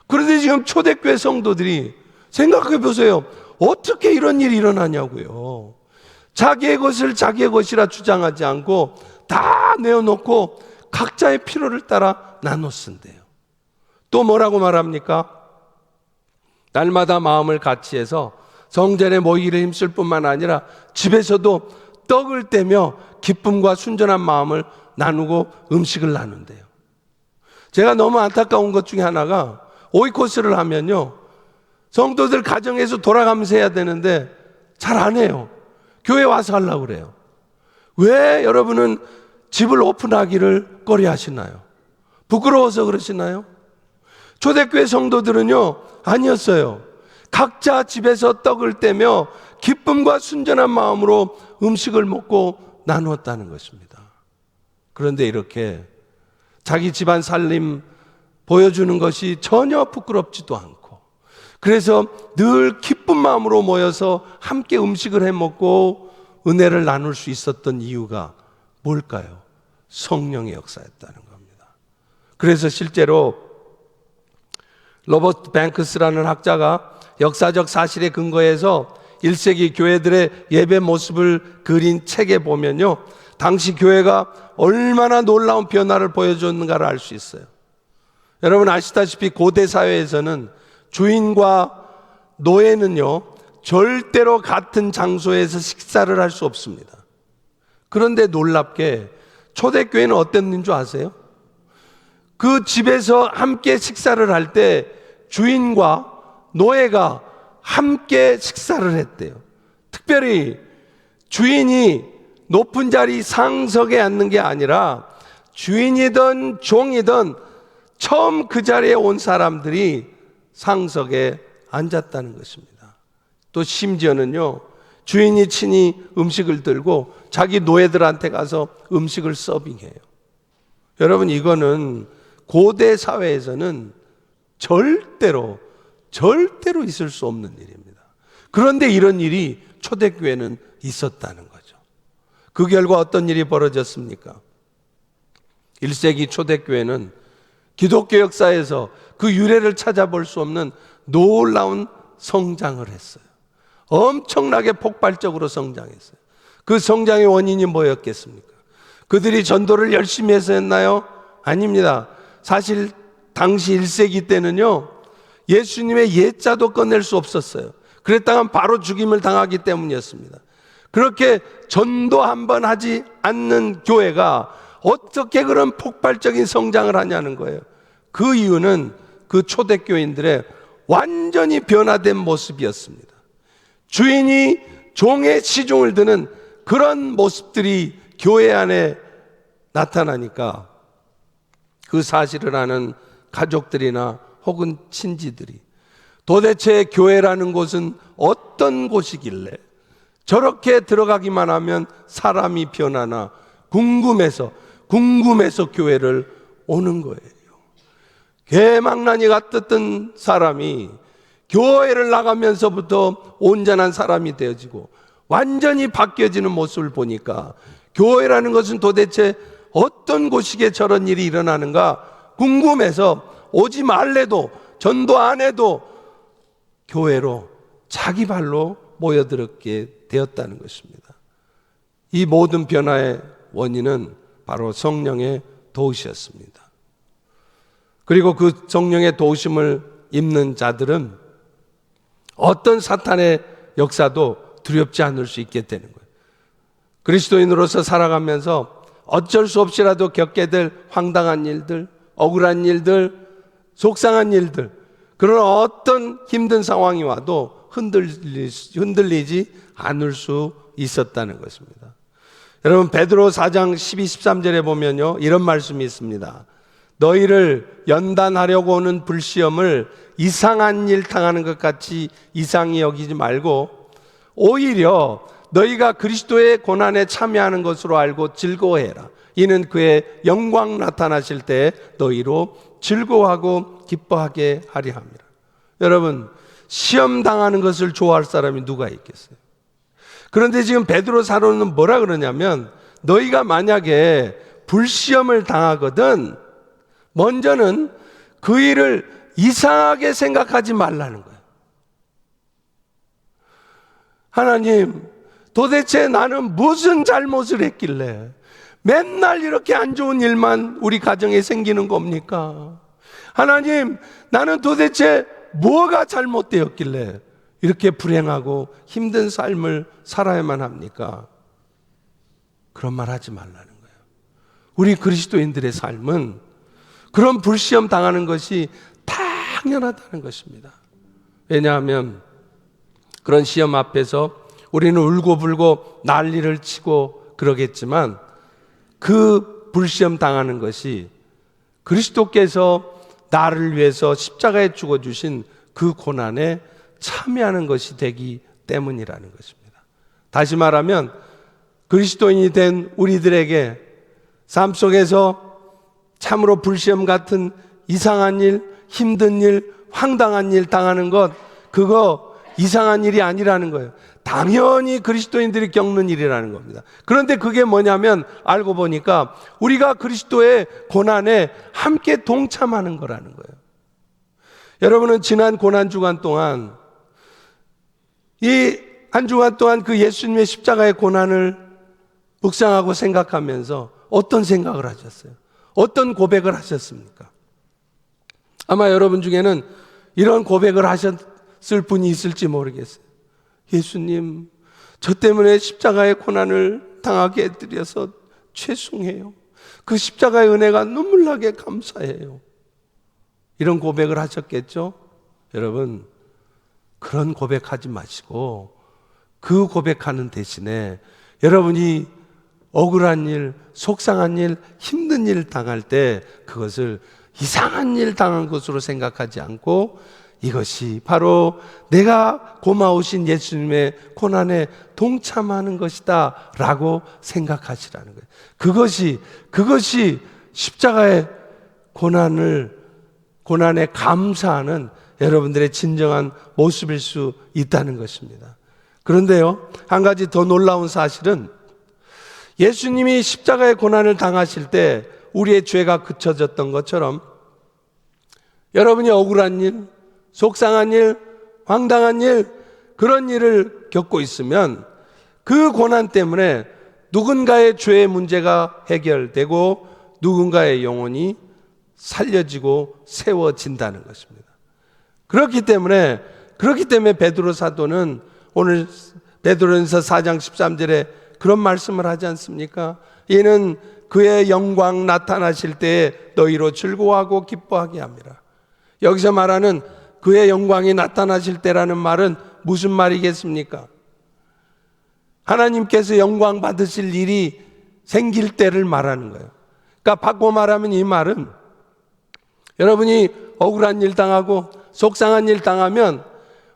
Speaker 1: 그런데 지금 초대교회 성도들이 생각해 보세요. 어떻게 이런 일이 일어나냐고요. 자기의 것을 자기의 것이라 주장하지 않고 다 내어놓고 각자의 필요를 따라 나눠 쓴대요. 또 뭐라고 말합니까? 날마다 마음을 같이해서 성전에 모이기를 힘쓸 뿐만 아니라 집에서도 떡을 떼며 기쁨과 순전한 마음을 나누고 음식을 나눈대요. 제가 너무 안타까운 것 중에 하나가 오이코스를 하면요, 성도들 가정에서 돌아가면서 해야 되는데 잘 안 해요. 교회 와서 하려고 그래요. 왜 여러분은 집을 오픈하기를 꺼려하시나요? 부끄러워서 그러시나요? 초대교회 성도들은요 아니었어요. 각자 집에서 떡을 떼며 기쁨과 순전한 마음으로 음식을 먹고 나누었다는 것입니다. 그런데 이렇게 자기 집안 살림 보여주는 것이 전혀 부끄럽지도 않고, 그래서 늘 기쁜 마음으로 모여서 함께 음식을 해 먹고 은혜를 나눌 수 있었던 이유가 뭘까요? 성령의 역사였다는 겁니다. 그래서 실제로 로버트 뱅크스라는 학자가 역사적 사실에 근거해서 1세기 교회들의 예배 모습을 그린 책에 보면요, 당시 교회가 얼마나 놀라운 변화를 보여줬는가를 알 수 있어요. 여러분 아시다시피 고대 사회에서는 주인과 노예는요 절대로 같은 장소에서 식사를 할 수 없습니다. 그런데 놀랍게 초대교회는 어땠는 줄 아세요? 그 집에서 함께 식사를 할 때 주인과 노예가 함께 식사를 했대요. 특별히 주인이 높은 자리 상석에 앉는 게 아니라 주인이든 종이든 처음 그 자리에 온 사람들이 상석에 앉았다는 것입니다. 또 심지어는요 주인이 친히 음식을 들고 자기 노예들한테 가서 음식을 서빙해요. 여러분 이거는 고대 사회에서는 절대로 있을 수 없는 일입니다. 그런데 이런 일이 초대교회는 있었다는 거죠. 그 결과 어떤 일이 벌어졌습니까? 1세기 초대교회는 기독교 역사에서 그 유래를 찾아볼 수 없는 놀라운 성장을 했어요. 엄청나게 폭발적으로 성장했어요. 그 성장의 원인이 뭐였겠습니까? 그들이 전도를 열심히 해서 했나요? 아닙니다. 사실 당시 1세기 때는요 예수님의 예자도 꺼낼 수 없었어요. 그랬다간 바로 죽임을 당하기 때문이었습니다. 그렇게 전도 한번 하지 않는 교회가 어떻게 그런 폭발적인 성장을 하냐는 거예요. 그 이유는 그 초대교인들의 완전히 변화된 모습이었습니다. 주인이 종의 시종을 드는 그런 모습들이 교회 안에 나타나니까 그 사실을 아는 가족들이나 혹은 친지들이 도대체 교회라는 곳은 어떤 곳이길래 저렇게 들어가기만 하면 사람이 변하나 궁금해서 교회를 오는 거예요. 개망나니 같았던 사람이 교회를 나가면서부터 온전한 사람이 되어지고 완전히 바뀌어지는 모습을 보니까 교회라는 것은 도대체 어떤 곳이기에 저런 일이 일어나는가 궁금해서 오지 말래도 전도 안 해도 교회로 자기 발로 모여들었게 되었다는 것입니다. 이 모든 변화의 원인은 바로 성령의 도우시였습니다. 그리고 그 성령의 도우심을 입는 자들은 어떤 사탄의 역사도 두렵지 않을 수 있게 되는 거예요. 그리스도인으로서 살아가면서 어쩔 수 없이라도 겪게 될 황당한 일들, 억울한 일들, 속상한 일들, 그런 어떤 힘든 상황이 와도 흔들리지 않을 수 있었다는 것입니다. 여러분, 베드로 4장 12, 13절에 보면요, 이런 말씀이 있습니다. 너희를 연단하려고 오는 불시험을 이상한 일 당하는 것 같이 이상히 여기지 말고 오히려 너희가 그리스도의 고난에 참여하는 것으로 알고 즐거워해라. 이는 그의 영광 나타나실 때 너희로 즐거워하고 기뻐하게 하리 함이라. 여러분, 시험 당하는 것을 좋아할 사람이 누가 있겠어요? 그런데 지금 베드로 사도는 뭐라 그러냐면, 너희가 만약에 불시험을 당하거든 먼저는 그 일을 이상하게 생각하지 말라는 거예요. 하나님, 도대체 나는 무슨 잘못을 했길래 맨날 이렇게 안 좋은 일만 우리 가정에 생기는 겁니까? 하나님, 나는 도대체 뭐가 잘못되었길래 이렇게 불행하고 힘든 삶을 살아야만 합니까? 그런 말 하지 말라는 거예요. 우리 그리스도인들의 삶은 그런 불시험 당하는 것이 당연하다는 것입니다. 왜냐하면 그런 시험 앞에서 우리는 울고불고 난리를 치고 그러겠지만 그 불시험 당하는 것이 그리스도께서 나를 위해서 십자가에 죽어주신 그 고난에 참여하는 것이 되기 때문이라는 것입니다. 다시 말하면 그리스도인이 된 우리들에게 삶 속에서 참으로 불시험 같은 이상한 일, 힘든 일, 황당한 일 당하는 것, 그거 이상한 일이 아니라는 거예요. 당연히 그리스도인들이 겪는 일이라는 겁니다. 그런데 그게 뭐냐면 알고 보니까 우리가 그리스도의 고난에 함께 동참하는 거라는 거예요. 여러분은 지난 고난주간 동안 이 한 주간 동안 그 예수님의 십자가의 고난을 묵상하고 생각하면서 어떤 생각을 하셨어요? 어떤 고백을 하셨습니까? 아마 여러분 중에는 이런 고백을 하셨을 분이 있을지 모르겠어요. 예수님, 저 때문에 십자가의 고난을 당하게 해드려서 죄송해요. 그 십자가의 은혜가 눈물나게 감사해요. 이런 고백을 하셨겠죠? 여러분, 그런 고백하지 마시고 그 고백하는 대신에 여러분이 억울한 일, 속상한 일, 힘든 일 당할 때 그것을 이상한 일 당한 것으로 생각하지 않고 이것이 바로 내가 고마우신 예수님의 고난에 동참하는 것이다 라고 생각하시라는 거예요. 그것이 십자가의 고난에 감사하는 여러분들의 진정한 모습일 수 있다는 것입니다. 그런데요, 한 가지 더 놀라운 사실은 예수님이 십자가의 고난을 당하실 때 우리의 죄가 그쳐졌던 것처럼 여러분이 억울한 일, 속상한 일, 황당한 일, 그런 일을 겪고 있으면 그 고난 때문에 누군가의 죄의 문제가 해결되고 누군가의 영혼이 살려지고 세워진다는 것입니다. 그렇기 때문에 베드로 사도는 오늘 베드로전서 4장 13절에 그런 말씀을 하지 않습니까? 이는 그의 영광 나타나실 때에 너희로 즐거워하고 기뻐하게 합니다. 여기서 말하는 그의 영광이 나타나실 때라는 말은 무슨 말이겠습니까? 하나님께서 영광 받으실 일이 생길 때를 말하는 거예요. 그러니까 바꿔 말하면 이 말은 여러분이 억울한 일 당하고 속상한 일 당하면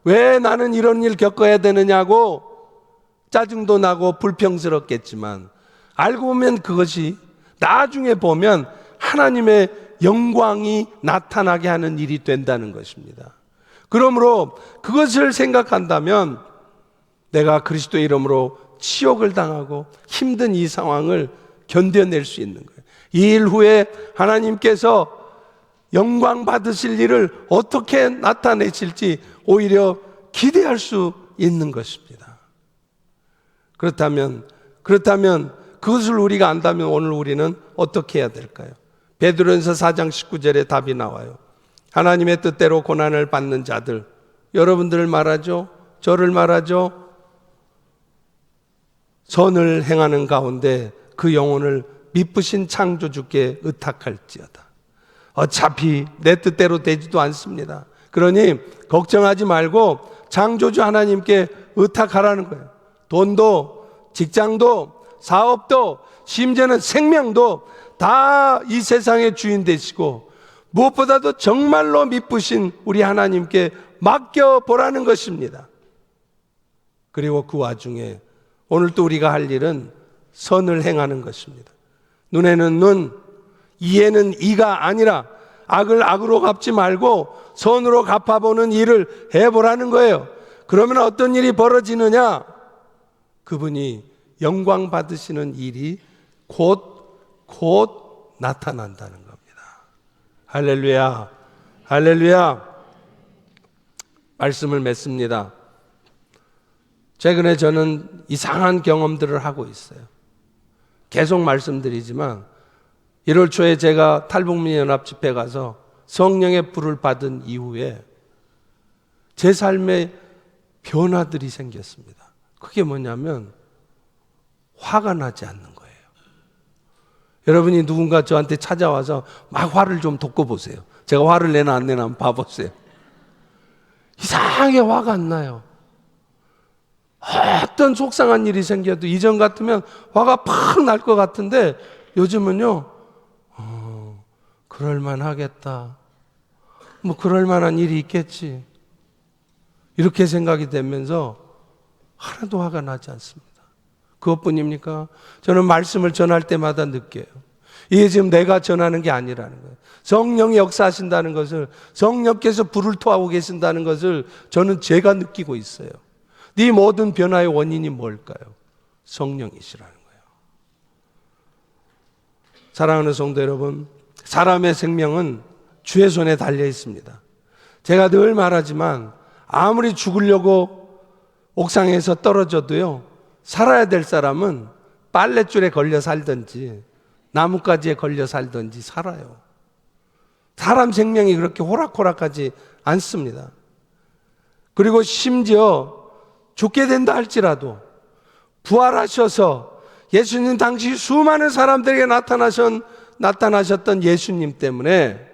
Speaker 1: 왜 나는 이런 일 겪어야 되느냐고 짜증도 나고 불평스럽겠지만 알고 보면 그것이 나중에 보면 하나님의 영광이 나타나게 하는 일이 된다는 것입니다. 그러므로 그것을 생각한다면 내가 그리스도의 이름으로 치욕을 당하고 힘든 이 상황을 견뎌낼 수 있는 거예요. 이 일 후에 하나님께서 영광 받으실 일을 어떻게 나타내실지 오히려 기대할 수 있는 것입니다. 그렇다면 그것을 우리가 안다면 오늘 우리는 어떻게 해야 될까요? 베드로전서 4장 19절에 답이 나와요. 하나님의 뜻대로 고난을 받는 자들, 여러분들을 말하죠? 저를 말하죠? 선을 행하는 가운데 그 영혼을 미쁘신 창조주께 의탁할지어다. 어차피 내 뜻대로 되지도 않습니다. 그러니 걱정하지 말고 창조주 하나님께 의탁하라는 거예요. 돈도, 직장도, 사업도, 심지어는 생명도 다 이 세상의 주인 되시고 무엇보다도 정말로 미쁘신 우리 하나님께 맡겨보라는 것입니다. 그리고 그 와중에 오늘 또 우리가 할 일은 선을 행하는 것입니다. 눈에는 눈, 이에는 이가 아니라 악을 악으로 갚지 말고 선으로 갚아보는 일을 해보라는 거예요. 그러면 어떤 일이 벌어지느냐? 그분이 영광 받으시는 일이 곧 나타난다는 겁니다. 할렐루야, 할렐루야. 말씀을 맺습니다. 최근에 저는 이상한 경험들을 하고 있어요. 계속 말씀드리지만 1월 초에 제가 탈북민연합 집회 가서 성령의 불을 받은 이후에 제 삶에 변화들이 생겼습니다. 그게 뭐냐면 화가 나지 않는 거예요. 여러분이 누군가 저한테 찾아와서 막 화를 좀 돋궈보세요. 제가 화를 내나 안 내나 한번 봐보세요. 이상하게 화가 안 나요. 어떤 속상한 일이 생겨도 이전 같으면 화가 팍 날 것 같은데 요즘은요, 그럴만 하겠다. 뭐 그럴만한 일이 있겠지. 이렇게 생각이 되면서 하나도 화가 나지 않습니다. 그것뿐입니까? 저는 말씀을 전할 때마다 느껴요. 이게 지금 내가 전하는 게 아니라는 거예요. 성령이 역사하신다는 것을, 성령께서 불을 토하고 계신다는 것을 저는 제가 느끼고 있어요. 네 모든 변화의 원인이 뭘까요? 성령이시라는 거예요. 사랑하는 성도 여러분, 사람의 생명은 주의 손에 달려 있습니다. 제가 늘 말하지만 아무리 죽으려고 옥상에서 떨어져도요, 살아야 될 사람은 빨랫줄에 걸려 살든지 나뭇가지에 걸려 살든지 살아요. 사람 생명이 그렇게 호락호락하지 않습니다. 그리고 심지어 죽게 된다 할지라도 부활하셔서 예수님 당시 수많은 사람들에게 나타나셨던 예수님 때문에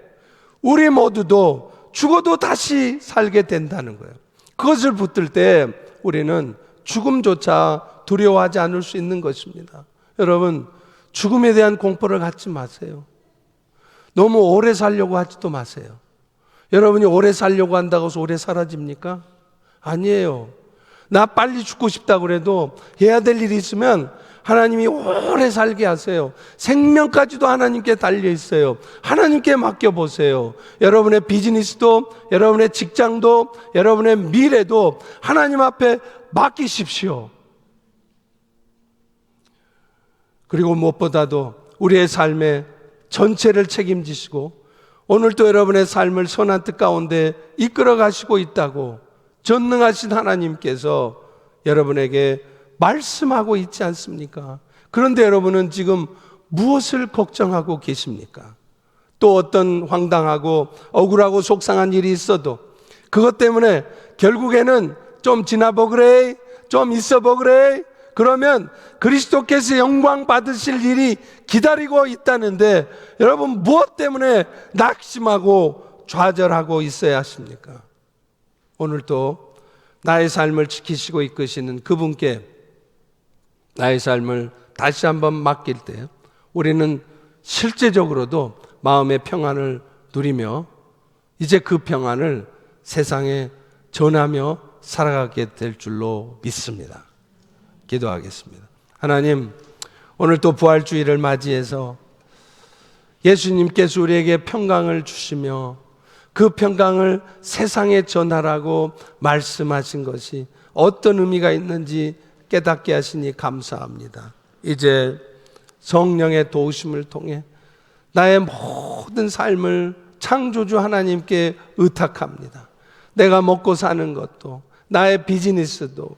Speaker 1: 우리 모두도 죽어도 다시 살게 된다는 거예요. 그것을 붙들 때 우리는 죽음조차 두려워하지 않을 수 있는 것입니다. 여러분, 죽음에 대한 공포를 갖지 마세요. 너무 오래 살려고 하지도 마세요. 여러분이 오래 살려고 한다고 해서 오래 사라집니까? 아니에요. 나 빨리 죽고 싶다고 그래도 해야 될 일이 있으면 하나님이 오래 살게 하세요. 생명까지도 하나님께 달려 있어요. 하나님께 맡겨보세요. 여러분의 비즈니스도, 여러분의 직장도, 여러분의 미래도 하나님 앞에 맡기십시오. 그리고 무엇보다도 우리의 삶의 전체를 책임지시고 오늘도 여러분의 삶을 선한 뜻 가운데 이끌어 가시고 있다고 전능하신 하나님께서 여러분에게 말씀하고 있지 않습니까? 그런데 여러분은 지금 무엇을 걱정하고 계십니까? 또 어떤 황당하고 억울하고 속상한 일이 있어도 그것 때문에 결국에는 좀 지나보그래, 좀 있어보그래, 그러면 그리스도께서 영광 받으실 일이 기다리고 있다는데 여러분 무엇 때문에 낙심하고 좌절하고 있어야 하십니까? 오늘도 나의 삶을 지키시고 이끄시는 그분께 나의 삶을 다시 한번 맡길 때 우리는 실제적으로도 마음의 평안을 누리며 이제 그 평안을 세상에 전하며 살아가게 될 줄로 믿습니다. 기도하겠습니다. 하나님, 오늘 또 부활주의를 맞이해서 예수님께서 우리에게 평강을 주시며 그 평강을 세상에 전하라고 말씀하신 것이 어떤 의미가 있는지 깨닫게 하시니 감사합니다. 이제 성령의 도우심을 통해 나의 모든 삶을 창조주 하나님께 의탁합니다. 내가 먹고 사는 것도, 나의 비즈니스도,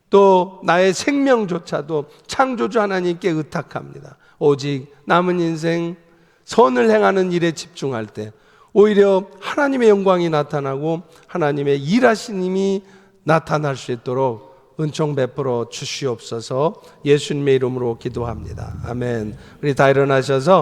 Speaker 1: 또 나의 생명조차도 창조주 하나님께 의탁합니다. 오직 남은 인생 선을 행하는 일에 집중할 때 오히려 하나님의 영광이 나타나고 하나님의 일하시님이 나타날 수 있도록 은총 베풀어 주시옵소서. 예수님의 이름으로 기도합니다. 아멘. 우리 다 일어나셔서